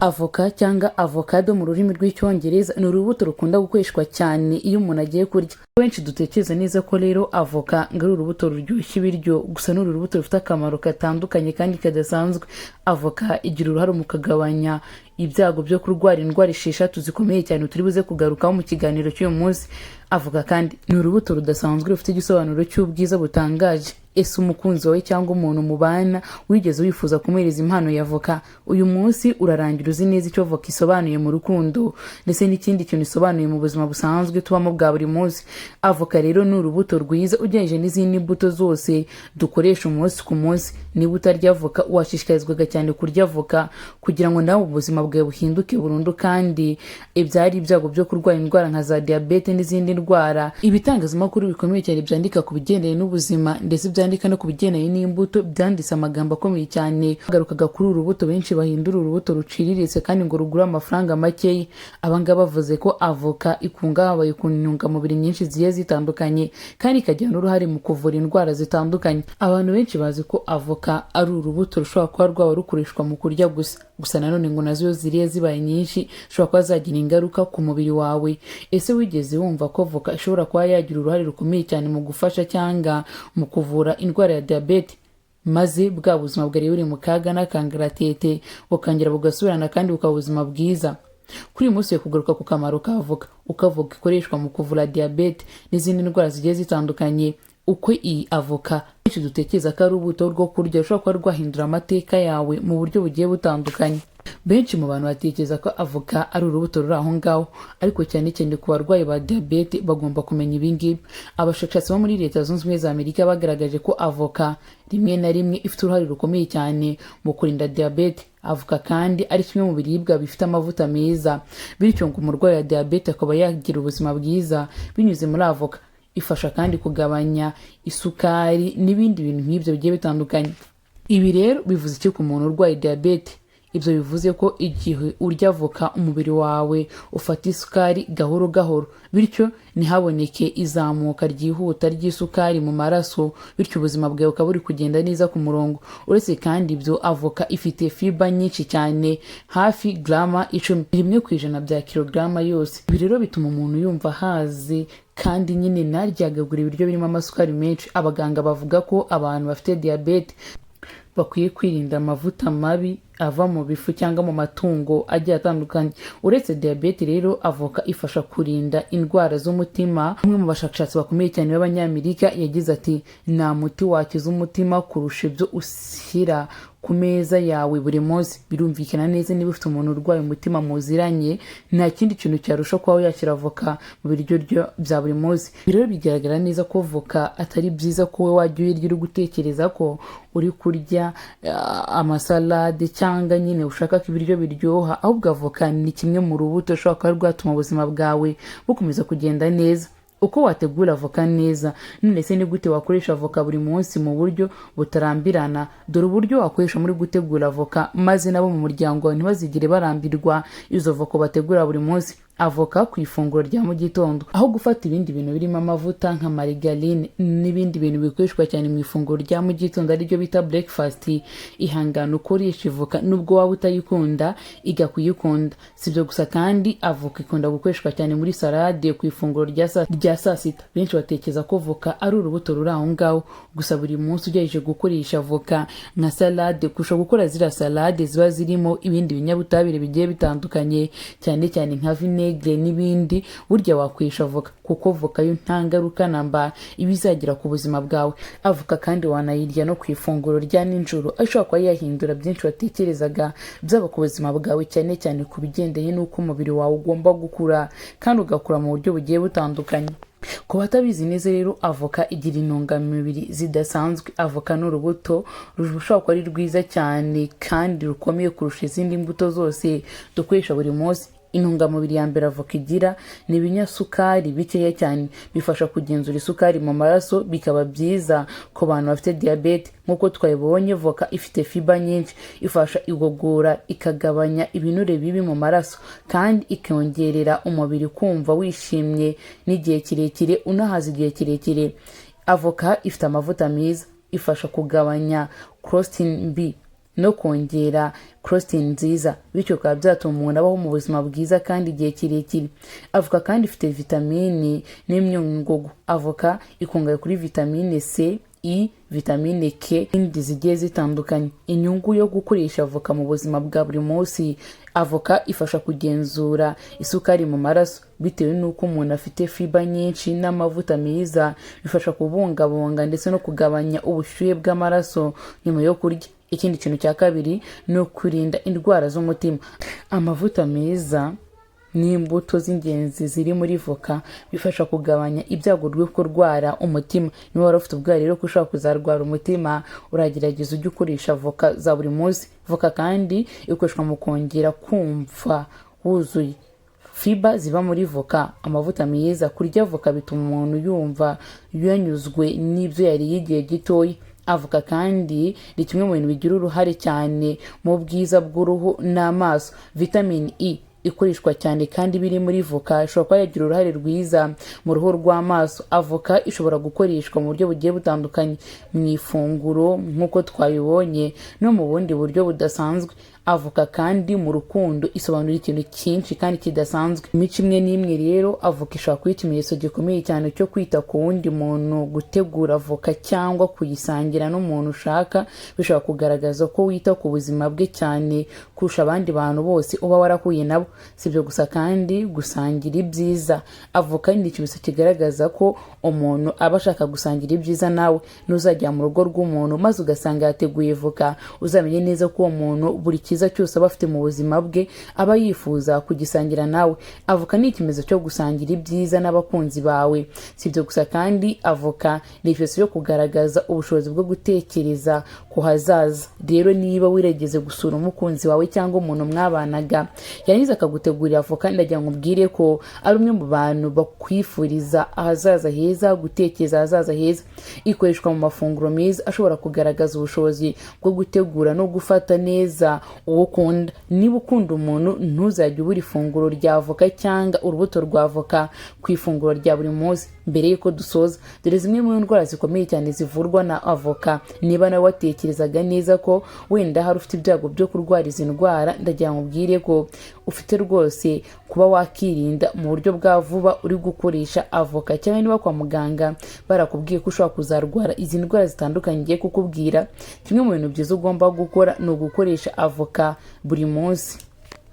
Avoka cyangwa avocado mu rurimi rw'icyongereza ni urubuto rukunda gukoreshwa cyane iyo umuntu agiye kurya. Benshi dutekereza neza ko rero avoka ngo ari urubuto ruryoshya ibiryo, gusa ni urubuto rufite akamaro katandukanye kandi kadasanzwe. Avoka igira uruhare mu kugabanya ibyago byo kurwara indwara 6 zikomeye cyane turi buze kugarukaho mu kiganiro cy'uyu munsi. Avoka kandi ni urubuto rudasanzwe rufite igisobanuro cy'ubwiza butangaje. Ese umukunzi wawe cyangwa umuntu mubana wigeze wifuza kumuhereza impano ya avoka? Uyu munsi urarangira uzi neza icyo avoka isobanuye mu rukundo ndetse n'ikindi kintu isobanuye mu buzima busanzwe tubamo bwa buri munsi. Avoka rero ni urubuto rwiza ugereranije n'izindi mbuto zose dukoresha umunsi ku munsi. Niba utarya avoka washishikarizwaga cyane kurya avoka kugira ngo nawe ubuzima bwawe buhinduke burundu kandi ibyari ibyago byo kurwara indwara nka za diabete n'izindi ndwara. Ibitangazamakuru bikomeye cyane byandika ku bigendanye n'ubuzima ndetse byandika no ku bigendanye n'imbuto byanditse amagambo akomeye cyane bagarukaga kuri urubuto. Benshi bahindura urubuto ruciriritse kandi ngo rugura amafaranga makeya. Abangaba bavuze ko avoka ikungahaye ku ntungamubiri nyinshi zigiye zitandukanye kandi ikagira n'uruhare mu kuvura indwara zitandukanye. Abantu benshi bazi ko avoka ari urubuto rushobora kuba rwaba rukoreshwa mu kurya gusa nanone ngo nazo ziriye zibaye nyinshi zishobora kuba zagira ingaruka ku mubiri wawe. Ese wigeze wumva ko avoka ishobora kuba yagira uruhare rukomeye cyane mu gufasha cyangwa mu kuvura indwara ya diabete, maze bwa buzima bwari buri mu kaga n'akangaratete bukongera bugasubirana kandi bukaba ubuzima bwiza? Kuri uyu munsi kugaruka ku kamaro ka avoka, uko avoka ikoreshwa mu kuvura diabete n'izindi ndwara zigiye zitandukanye. Uko iyi avoka benshi dutekereza ko ari urubuto rwo kurya rushobora kuba rwahindura amateka yawe mu buryo bugiye butandukanye. Benshi mu bantu batekereza ko avoka ari urubuto ruri aho ngaho, ariko cyane cyane ku barwayi ba diabete bagomba kumenya ibingibi. Abashakashatsi bo muri Leta Zunze Ubumwe za Amerika bagaragaje ko avoka rimwe na rimwe ifite uruhare rukomeye cyane mu kurinda diabete. Avoka kandi ari kimwe mu biribwa bifite amavuta meza, bityo ngo umurwayi wa diabete akaba yagira ubuzima bwiza binyuze muri avoka. Ifasha kandi kugabanya isukari n'ibindi bintu nk'ibyo bigiye bitandukanye. Ibi rero bivuze iki ku muntu urwaye diabete? Ibyo bivuze ko igihe urya avoka umubiri wawe ufata isukari gahoro gahoro, bityo ntihaboneke izamuka ryihuta ry'isukari mu maraso, bityo ubuzima bwawe ukaba buri kugenda neza ku murongo. Uretse kandi ibyo, avoka ifite fiber nyinshi cyane, hafi grama 10 bya kilograma yose. Ibi rero bituma umuntu yumva haze kandi nyine naryagagura ibiryo birimo amasukari menshi. Abaganga bavuga ko abantu bafite diabete bakwiye kwirinda amavuta mabi ava mu bifu cyangwa mu matungo agiye atandukanye. Uretse diabete rero, avoka ifasha kurinda indwara z'umutima. Umwe mu bashakashatsi bakomeye cyane b'Abanyamerika yagize ati, nta muti wakiza umutima kurusha ibyo ushyira ku meza yawe buri munsi. Birumvikana neza niba ufite umuntu urwaye umutima muziranye, nta kindi kintu cyarusha kuba yashyira avoka mu biryo bya buri munsi. Rero bigaragara neza ko avoka atari byiza ko wowe wajya uyirya uri gutekereza ko uri kurya amasalade cyangwa nyine ushaka ko ibiryo biryoha. Ahubwo avoka ni kimwe mu rubuto rushobora kuba rwatuma ubuzima bwawe bukomeza kugenda neza. Uko wategura avoka neza? None se ni gute wakoresha avoka buri munsi mu buryo butarambirana? Dore uburyo wakoresha muri gutegura avoka maze nabo mu muryango ntibazigire barambirwa izo avoka bategura buri munsi. Avoka ku ifunguro rya mu gitondo, aho gufata ibindi bintu birimo amavuta nka margarine n'ibindi bintu bikoreshwa cyane mu ifunguro rya mu gitondo ariryo bita breakfast, ihangana ukoresha avoka nubwo waba utayikunda igakuyikunda. Sibyo gusa kandi avoka ikunda gukoreshwa cyane muri salade ku ifunguro rya saa sita. Benshi batekereza ko avoka ari urubuto ruri aho ngaho, gusa buri munsi ugerageje gukoresha avoka nka salade, ushobora gukora ziriya salade ziba zirimo ibindi binyabutabire bigiye bitandukanye cyane cyane nka vinegere n'ibindi. Burya wakoresha avoka kuko avoka yo nta ngaruka namba ibizagira ku buzima bwawe. Avoka kandi wanayirya no ku ifunguro rya nijoro, ashobora kuba yahindura byinshi watekerezaga byaba ku buzima bwawe, cyane cyane ku bigendanye n'uko umubiri wawe ugomba gukura kandi ugakura mu buryo bugiye butandukanye. Ku batabizi neza rero, avoka igira intungamubiri zidasanzwe. Avoka ni urubuto rushobora kuba ari rwiza cyane kandi rukomeye kurusha izindi mbuto zose dukoresha buri munsi. Intungamubiri ya mbere avoka igira ni ibinyasukari bikeya cyane, bifasha kugenzura isukari mu maraso, bikaba byiza ku bantu bafite diabete. Nk'uko twabibonye, avoka ifite fiber nyinshi, ifasha igogora, ikagabanya ibinure bibi mu maraso kandi ikongerera umubiri kumva wishimye n'igihe kirekire, unahaza igihe kirekire. Avoka ifite amavuta meza, ifasha kugabanya cholesterol mbi no kongera protein nziza, bityo bikaba byatuma umuntu abaho mu buzima bwiza kandi igihe kirekire. Avoka kandi ifite vitamini n'imyunyungugu. Avoka ikungahaye kuri vitamine C, vitamine K n'indi zigiye zitandukanye. Inyungu yo gukoresha avoka mu buzima bwa buri munsi: avoka ifasha kugenzura isukari mu maraso bitewe n'uko umuntu afite fiber nyinshi n'amavuta meza, bifasha kubungabunga ndetse no kugabanya ubushyuhe bw'amaraso nyuma yo kurya. Ikindi kintu cya kabiri ni ukurinda indwara z'umutima. Amavuta meza n'imbuto z'ingenzi ziri muri voka bifasha kugabanya ibyago byo kurwara umutima. Niba wari ufite ubwoba rero ko ushobora kuzarwara umutima, uragerageza ujye ukoresha voka za buri munsi. Voka kandi ikoreshwa mu kongera kumva wuzuye. Fiber ziba muri voka, amavuta meza. Kurya voka bituma umuntu yumva yanyuzwe n'ibyo yariye igihe gitoya. Avoka kandi ni kimwe mu bintu bigira uruhare cyane mu bwiza bw'uruhu n'amaso. Vitamine E ikoreshwa cyane kandi biri muri voka ishobora kuba yagira uruhare rwiza mu ruhu rw'amaso. Avoka ishobora gukoreshwa mu buryo bugiye butandukanye mu ifunguro nk'uko twabibonye no mu bundi buryo budasanzwe. Avoka kandi mu rukundo isobanura ikintu cyinshi kandi kidasanzwe. Imico imwe n'imwe rero avoka ishobora kuba ikimenyetso gikomeye cyane cyo kwita ku wundi muntu. Gutegura avoka cyangwa kuyisangira n'umuntu ushaka bishobora kugaragaza ko wita ku buzima bwe cyane kurusha abandi bantu bose uba warahuye nabo. Si ibyo gusa kandi gusangira ibyiza. Avoka ni ikimenyetso kigaragaza ko umuntu aba ashaka gusangira ibyiza nawe. Nuzajya mu rugo rw'umuntu maze ugasanga yateguye voka, uzamenye neza ko uwo muntu buri cyiza cyose aba afite mu buzima bwe aba yifuza kugisangira nawe. Avoka ni ikimenyetso cyo gusangira ibyiza n'abakunzi bawe. Si ibyo gusa kandi avoka ni ikimenyetso cyo kugaragaza ubushobozi bwo gutekereza ku hazaza. Rero niba wirageze gusura umukunzi wawe cyangwa umuntu mwabanaga yarangiza akagutegurira avoka, ndagira ngo ubwire ko ari umwe mu bantu bakwifuriza ahazaza heza, gutekereza ahazaza heza. Ikoreshwa mu mafunguro meza ashobora kugaragaza ubushobozi bwo gutegura no gufata neza uwo ukunda. Niba ukunda umuntu, ntuzajye ubura ifunguro rya avoka cyangwa urubuto rwa avoka ku ifunguro rya buri munsi. Mbere yuko dusoza, dore zimwe mu ndwara zikomeye cyane zivurwa na avoka. Niba nawe watekerezaga neza ko wenda hari ufite ibyago byo kurwara izi ndwara, ndagira ngo ubwire ko ufite rwose kuba wakirinda mu buryo bwa vuba uri gukoresha avoka. Cyangwa niba kwa muganga barakubwiye ko ushobora kuzarwara izi ndwara zitandukanye ngiye kukubwira, kimwe mu bintu byiza ugomba gukora ni ugukoresha avoka buri munsi.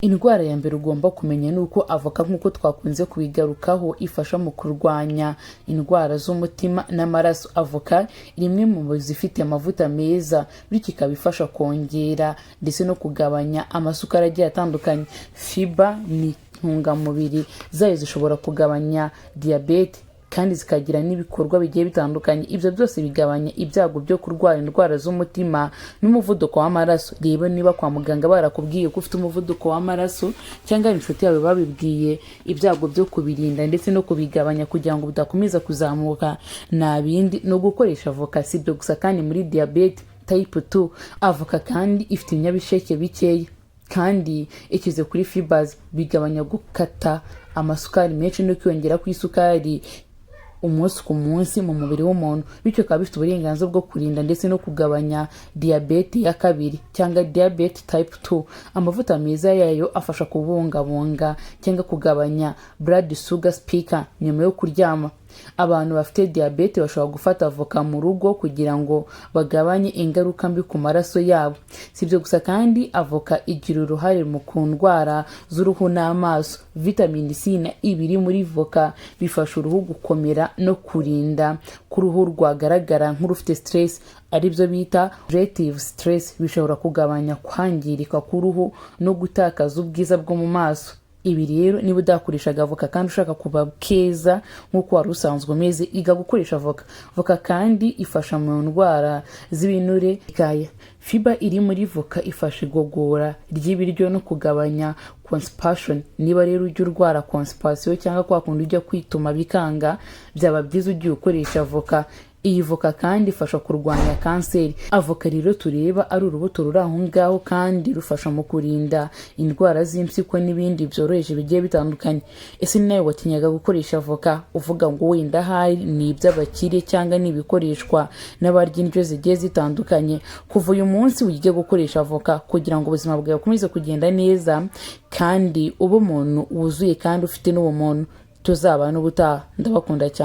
Indwara ya mbere ugomba kumenya ni uko avoka, nk'uko twakunze kubigarukaho, ifasha mu kurwanya indwara z'umutima n'amaraso. Avoka iri imwe mu zifite amavuta meza, bityo ikaba ifasha kongera ndetse no kugabanya amasukari agiye atandukanye. Fiber ni intungamubiri zayo zishobora kugabanya diyabete kandi zikagira n'ibikorwa bigiye bitandukanye. Ibyo byose bigabanya ibyago byo kurwara indwara z'umutima n'umuvuduko w'amaraso. Reba niba kwa muganga barakubwiye ko ufite umuvuduko w'amaraso cyangwa inshuti yawe babibwiye, ibyago byo kubirinda ndetse no kubigabanya kugira ngo bidakomeza kuzamuka nta bindi no gukoresha avoka. Si ibyo gusa kandi muri diabete type 2 avoka kandi ifite ibinyabisheke bikeya kandi ikize kuri fibers, bigabanya gukata amasukari menshi no kwiyongera kw'isukari umunsi ku munsi mu mubiri w'umuntu, bityo bikaba bifite uburenganzira bwo kurinda ndetse no kugabanya diyabete ya kabiri cyangwa diabete type 2. Amavuta meza yayo afasha kubungabunga cyangwa kugabanya blood sugar spike nyuma yo kuryama. Abantu bafite diyabete bashobora gufata avoka mu rugo kugira ngo bagabanye ingaruka mbi ku maraso yabo. Si ibyo gusa kandi avoka igira uruhare mu ndwara z'uruhu n'amaso. Vitamine C na E biri muri voka bifasha uruhu gukomera no kurinda ko uruhu rwagaragara nk'urufite stress, aribyo bita oxidative stress. Bishobora kugabanya kwangirika k'uruhu no gutakaza ubwiza bwo mu maso. Ibi rero niba udakoreshaga avoka kandi ushaka kuba keza nk'uko wari usanzwe umeze, iga gukoresha avoka. Avoka kandi ifasha mu ndwara z'ibinure bikaya. Fiber iri muri voka ifasha igogora ry'ibiryo no kugabanya constipation. Niba rero ujya urwara constipation cyangwa kwa kundi ujya kwituma bikanga, byaba byiza ugiye ukoresha avoka. iyi voka kandi ifasha kurwanya kanseri. Avoka rero tureba ari urubuto ruri aho ngaho kandi rufasha mu kurinda indwara z'impyiko n'ibindi byoroheje bigiye bitandukanye. Ese nawe watinyaga gukoresha avoka uvuga ngo wenda hari ni iby'abakire cyangwa ni ibikoreshwa n'abarya indyo zigiye zitandukanye? Kuva uyu munsi wige gukoresha avoka kugira ngo ubuzima bwawe bukomeze kugenda neza kandi ube umuntu wuzuye kandi ufite n'ubumuntu. Tuzabana ubutaha. Ndabakunda cyane.